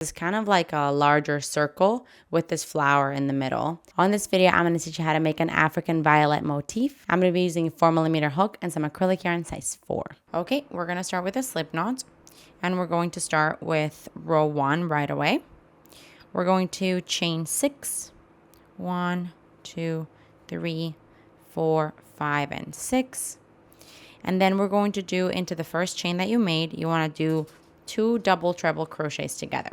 It's kind of like a larger circle with this flower in the middle. On this video, I'm going to teach you how to make an African violet motif. I'm going to be using a 4mm hook and some acrylic yarn size 4. Okay, we're going to start with a slip knot, and we're going to start with row 1 right away. We're going to chain 6. 1, 2, 3, 4, 5, and 6. And then we're going to do into the first chain that you made, you want to do 2 double treble crochets together.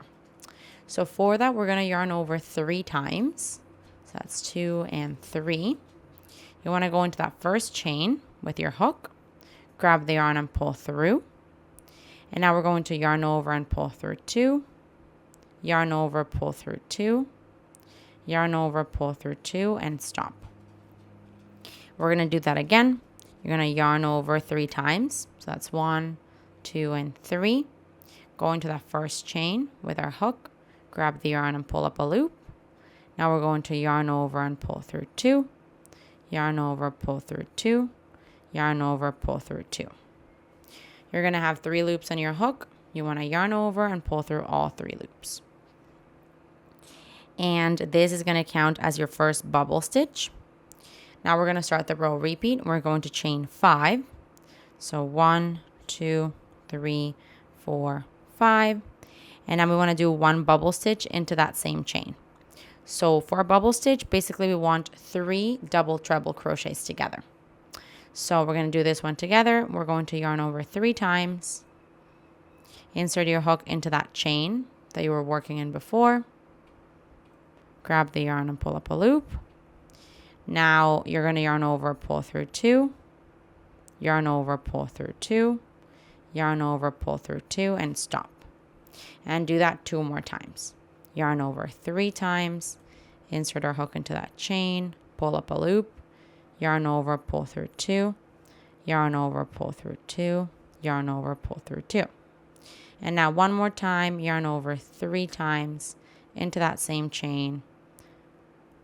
So for that, we're going to yarn over 3 times. So that's 2 and 3. You want to go into that first chain with your hook, grab the yarn and pull through. And now we're going to yarn over and pull through 2, yarn over, pull through 2, yarn over, pull through 2, and stop. We're going to do that again. You're going to yarn over 3 times. So that's 1, 2, and 3. Go into that first chain with our hook, grab the yarn and pull up a loop. Now we're going to yarn over and pull through 2, yarn over, pull through 2, yarn over, pull through 2. You're going to have 3 loops on your hook. You want to yarn over and pull through all 3 loops. And this is going to count as your first bubble stitch. Now we're going to start the row repeat. We're going to chain 5. So 1, 2, 3, 4, 5. And now we want to do 1 bubble stitch into that same chain. So for a bubble stitch, basically we want 3 double treble crochets together. So we're going to do this one together. We're going to yarn over 3 times. Insert your hook into that chain that you were working in before. Grab the yarn and pull up a loop. Now you're going to yarn over, pull through 2, yarn over, pull through 2, yarn over, pull through 2, and stop. And do that 2 more times. Yarn over 3 times, insert our hook into that chain, pull up a loop, yarn over, pull through 2, yarn over, pull through 2, yarn over, pull through 2. And now 1 more time, yarn over 3 times into that same chain,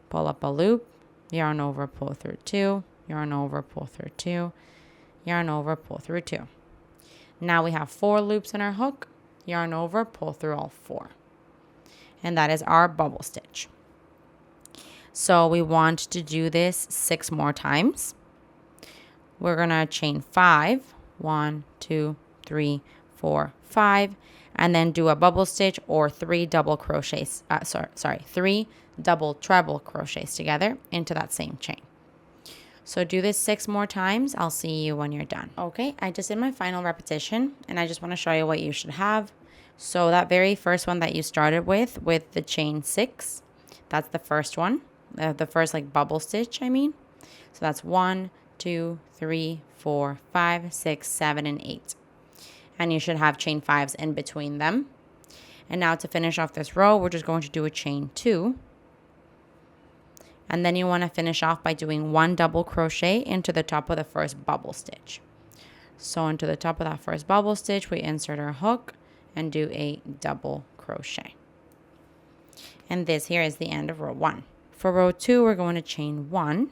pull up a loop, yarn over, pull through 2, yarn over, pull through 2, yarn over, pull through 2. Now we have 4 loops in our hook, yarn over, pull through all 4. And that is our bubble stitch. So we want to do this 6 more times. We're going to chain 5, 1, 2, 3, 4, 5, and then do a bubble stitch or 3 double crochets, 3 double treble crochets together into that same chain. So do this 6 more times. I'll see you when you're done. Okay, I just did my final repetition, and I just want to show you what you should have. So that very first one that you started with the chain 6, that's the first one, the first like bubble stitch, I mean. So that's 1, 2, 3, 4, 5, 6, 7, and 8. And you should have chain 5s in between them. And now to finish off this row, we're just going to do a chain 2. And then you want to finish off by doing 1 double crochet into the top of the first bubble stitch. So into the top of that first bubble stitch, we insert our hook and do a double crochet. And this here is the end of row 1. For row 2, we're going to chain 1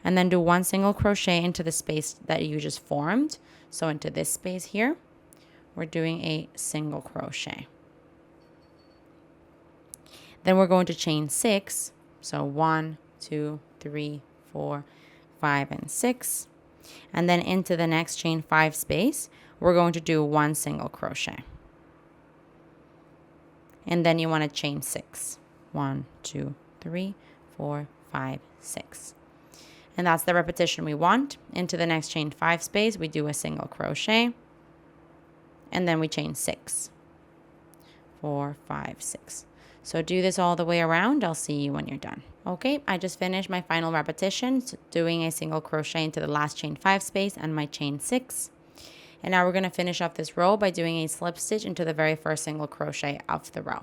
and then do 1 single crochet into the space that you just formed. So into this space here, we're doing a single crochet. Then we're going to chain 6. So 1, 2, 3, 4, 5, and 6. And then into the next chain 5 space, we're going to do 1 single crochet. And then you want to chain 6. 1, 2, 3, 4, 5, 6. And that's the repetition we want. Into the next chain 5 space, we do a single crochet. And then we chain 6. 4, 5, 6. So do this all the way around. I'll see you when you're done. Okay, I just finished my final repetition, so doing a single crochet into the last chain 5 space and my chain 6. And now we're going to finish off this row by doing a slip stitch into the very first single crochet of the row.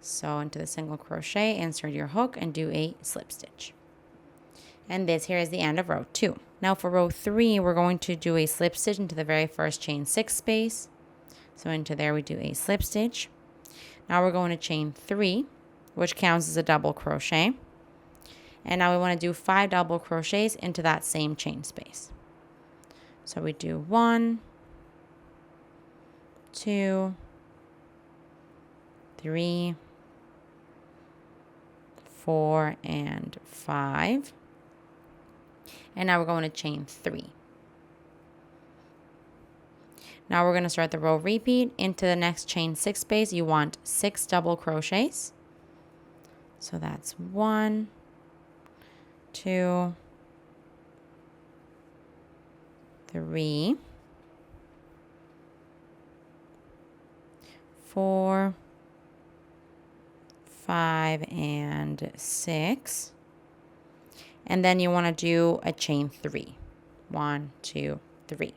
So into the single crochet, insert your hook and do a slip stitch. And this here is the end of row 2. Now for row 3, we're going to do a slip stitch into the very first chain 6 space. So into there we do a slip stitch. Now we're going to chain 3, which counts as a double crochet. And now we want to do 5 double crochets into that same chain space. So we do 1, 2, 3, 4, and 5. And now we're going to chain 3. Now we're going to start the row repeat. Into the next chain 6 space, you want 6 double crochets. So that's 1, 2, 3, 4, 5, and 6. And then you want to do a chain 3. 1, 2, 3.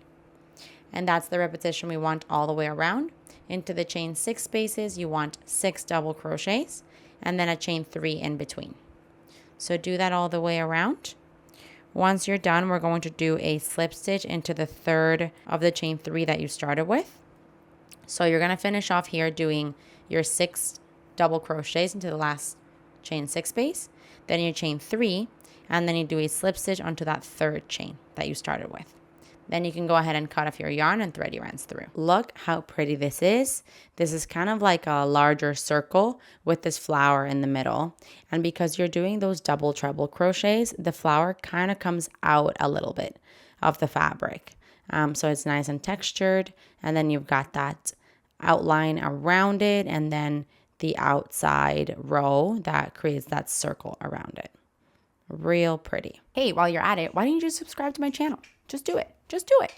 And that's the repetition we want all the way around. Into the chain 6 spaces, you want 6 double crochets and then a chain 3 in between. So do that all the way around. Once you're done, we're going to do a slip stitch into the third of the chain 3 that you started with. So you're going to finish off here doing your 6 double crochets into the last chain 6 space, then you chain 3, and then you do a slip stitch onto that third chain that you started with. Then you can go ahead and cut off your yarn and thread your ends through. Look how pretty this is. This is kind of like a larger circle with this flower in the middle. And because you're doing those double treble crochets, the flower kind of comes out a little bit of the fabric. So it's nice and textured. And then you've got that outline around it and then the outside row that creates that circle around it. Real pretty. Hey, while you're at it, why don't you just subscribe to my channel? Just do it. Just do it.